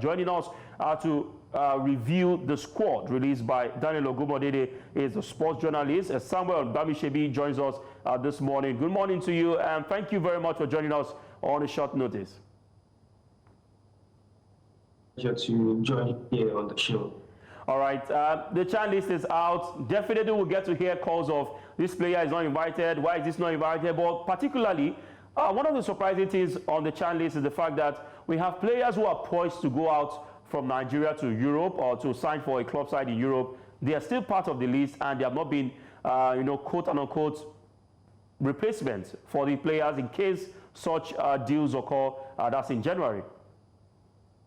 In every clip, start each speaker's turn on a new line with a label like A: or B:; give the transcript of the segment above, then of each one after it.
A: Joining us to review the squad released by Daniel Ogunmodede is a sports journalist. Samuel Bamishebi joins us this morning. Good morning to you, and thank you very much for joining us on a short notice.
B: Pleasure to join here on the show.
A: All right, the chat list is out. Definitely we'll get to hear calls of this player is not invited, why is this not invited, but particularly one of the surprising things on the chat list is the fact that we have players who are poised to go out from Nigeria to Europe or to sign for a club side in Europe. They are still part of the list, and they have not been, quote unquote, replacements for the players in case such deals occur. That's in January.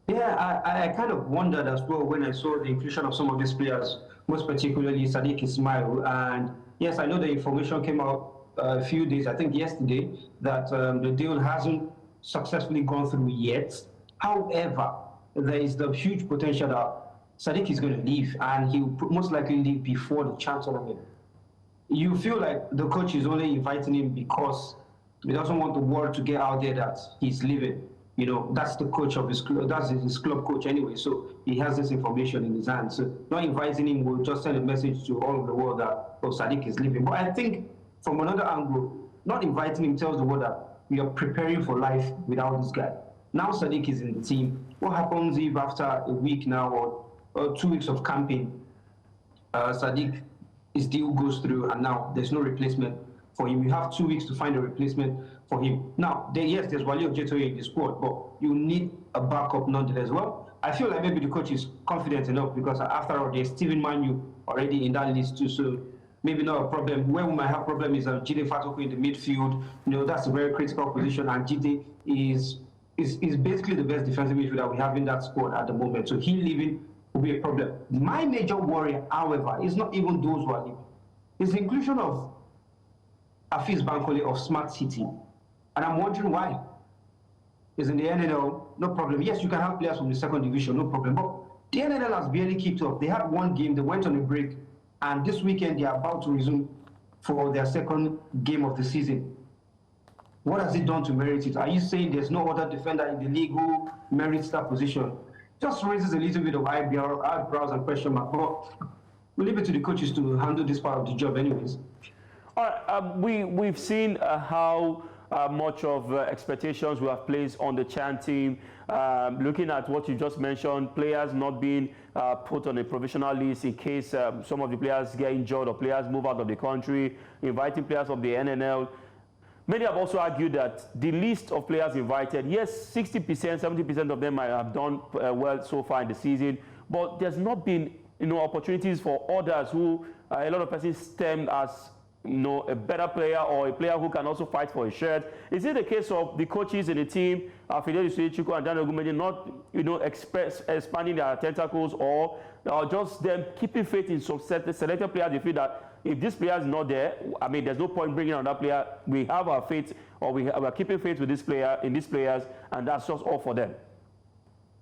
B: Yeah, I kind of wondered as well when I saw the inclusion of some of these players, most particularly Sadiq Ismail. And yes, I know the information came out a few days, I think yesterday, that the deal hasn't successfully gone through yet. However, there is the huge potential that Sadiq is going to leave, and he will most likely leave before the chance tournament. You feel like the coach is only inviting him because he doesn't want the world to get out there that he's leaving. You know, that's the coach of his club, that's his club coach anyway, so he has this information in his hands. So not inviting him will just send a message to all of the world that, oh, Sadiq is leaving. But I think from another angle, not inviting him tells the world that we are preparing for life without this guy. Now Sadiq is in the team. What happens if after a week now or 2 weeks of camping, Sadiq, his deal goes through and now there's no replacement for him? You have 2 weeks to find a replacement for him. Now, yes, there's Wale Ojetoye in the squad, but you need a backup nonetheless. Well, I feel like maybe the coach is confident enough because after all, there's Steven Manu already in that list too, so maybe not a problem. Where we might have problem is Jide Fatoko in the midfield. You know, that's a very critical position, and Jide is basically the best defensive midfielder we have in that squad at the moment. So he leaving will be a problem. My major worry, however, is not even those who are leaving. It's the inclusion of Afeez Bankole of Smart City. And I'm wondering why. Is in the NNL, no problem. Yes, you can have players from the second division, no problem. But the NNL has barely kicked off. They had one game, they went on a break, and this weekend they are about to resume for their second game of the season. What has it done to merit it? Are you saying there's no other defender in the league who merits that position? Just raises a little bit of eyebrows and question mark. But we'll leave it to the coaches to handle this part of the job anyways.
A: All right, we've seen how much of expectations we have placed on the Chan team. Looking at what you just mentioned, players not being put on a provisional list in case some of the players get injured or players move out of the country, inviting players from the NNL. Many have also argued that the list of players invited, yes, 60%, 70% of them might have done well so far in the season, but there's not been opportunities for others who a lot of persons termed as a better player or a player who can also fight for a shirt. Is it the case of the coaches in the team, Fidelis Chiku and Daniel Ogunmodede, not expanding their tentacles, or just them keeping faith in some selected players? They feel that if this player is not there, I mean, there's no point bringing on that player. We have our faith, or we are keeping faith with this player, in these players, and that's just all for them.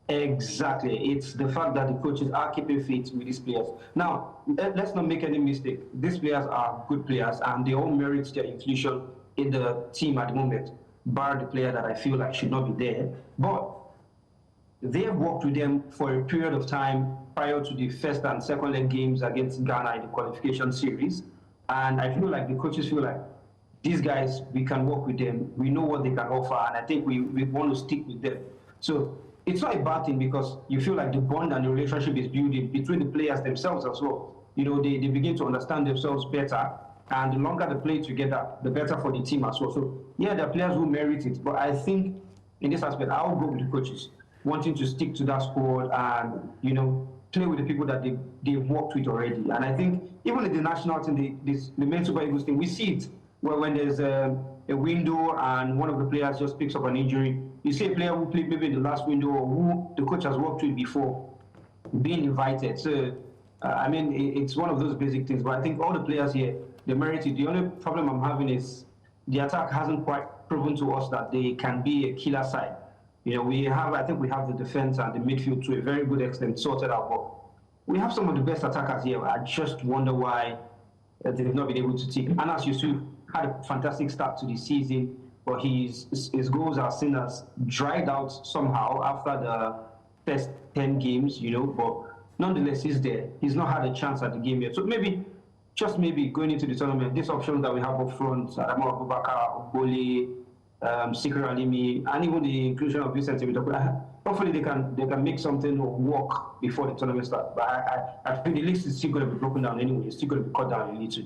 B: Exactly. It's the fact that the coaches are keeping faith with these players. Now, let's not make any mistake. These players are good players, and they all merit their inclusion in the team at the moment, bar the player that I feel like should not be there. But they have worked with them for a period of time prior to the first and second leg games against Ghana in the qualification series. And I feel like the coaches feel like these guys, we can work with them. We know what they can offer, and I think we want to stick with them. So it's not a bad thing because you feel like the bond and the relationship is building between the players themselves as well. You know, they begin to understand themselves better, and the longer they play together, the better for the team as well. So, yeah, there are players who merit it, but I think in this aspect, I'll go with the coaches, wanting to stick to that squad and, play with the people that they've worked with already. And I think even in the national team, the main Super Eagles team, we see it where when there's a window and one of the players just picks up an injury, you see a player who played maybe in the last window or who the coach has worked with before being invited. So, I mean, it's one of those basic things. But I think all the players here, they merit it. The only problem I'm having is the attack hasn't quite proven to us that they can be a killer side. I think we have the defense and the midfield to a very good extent sorted out. But we have some of the best attackers here. I just wonder why they've not been able to take. Anas Yusuf had a fantastic start to the season, but his goals are seen as dried out somehow after first 10 games, but nonetheless, he's there. He's not had a chance at the game yet. So maybe, just maybe going into the tournament, this option that we have up front, Remo Abubakar, Boli, Sikiru Alimi, and even the inclusion of Vincent Timothy, hopefully they can make something work before the tournament starts. But I feel the list is still going to be broken down anyway. It's still going to be cut down a little.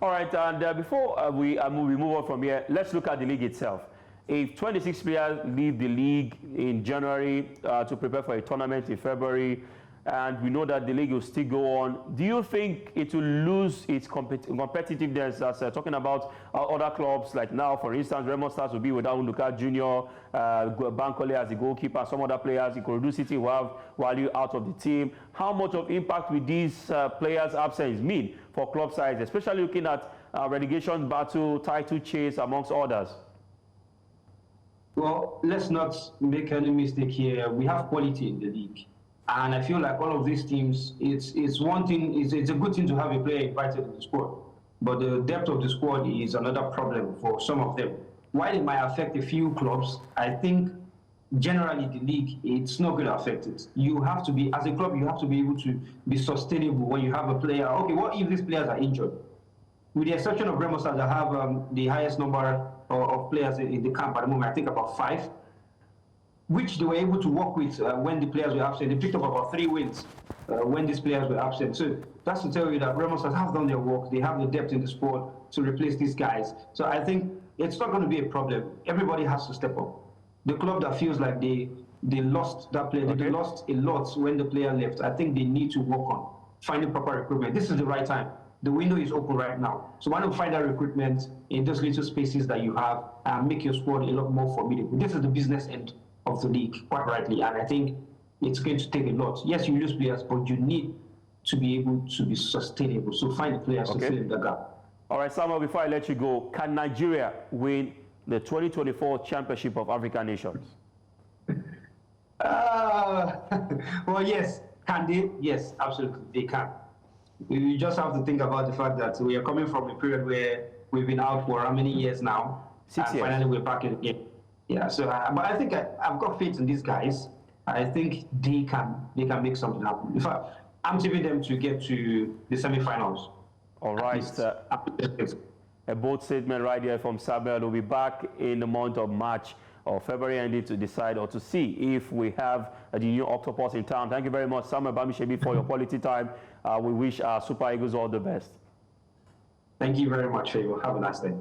A: All right, and before we move on from here, let's look at the league itself. If 26 players leave the league in January to prepare for a tournament in February, and we know that the league will still go on, do you think it will lose its competitiveness? As talking about other clubs, like now, for instance, Remo Stars will be without Nduka Junior, Bankole as the goalkeeper, some other players. Ikorodu City will have value out of the team. How much of impact will these players' absence mean for club sides, especially looking at relegation battle, title chase, amongst others?
B: Well, let's not make any mistake here. We have quality in the league. And I feel like all of these teams, it's one thing, it's a good thing to have a player invited to the squad. But the depth of the squad is another problem for some of them. While it might affect a few clubs, I think generally the league, it's not going to affect it. You have to be, as a club, you have to be able to be sustainable when you have a player. Okay, what if these players are injured? With the exception of Remo Stars, that have the highest number of players in the camp at the moment, I think about 5. Which they were able to work with when the players were absent. They picked up about 3 wins when these players were absent. So that's to tell you that Remo Stars have done their work. They have the depth in the squad to replace these guys. So I think it's not going to be a problem. Everybody has to step up. The club that feels like they lost that player, they lost a lot when the player left, I think they need to work on finding proper recruitment. This is the right time. The window is open right now. So why not find that recruitment in those little spaces that you have and make your squad a lot more formidable? This is the business end of the league, quite rightly, and I think it's going to take a lot. Yes, you lose players, but you need to be able to be sustainable. So find the players to fill in the gap.
A: All right, Samuel, before I let you go, can Nigeria win the 2024 Championship of African Nations?
B: Well, yes. Can they? Yes, absolutely, they can. We just have to think about the fact that we are coming from a period where we've been out for how many years now?
A: 6 years.
B: Finally, we're back in the game. Yeah, so but I think I've got faith in these guys. I think they can make something happen. In fact, I'm tipping them to get to the semi-finals.
A: All right. A bold statement right here from Samuel. We'll be back in the month of March or February ending to decide or to see if we have the new Octopus in town. Thank you very much, Samuel Bamishebi, for your quality time. We wish our Super Eagles all the best.
B: Thank you very much, Favor. Have a nice day.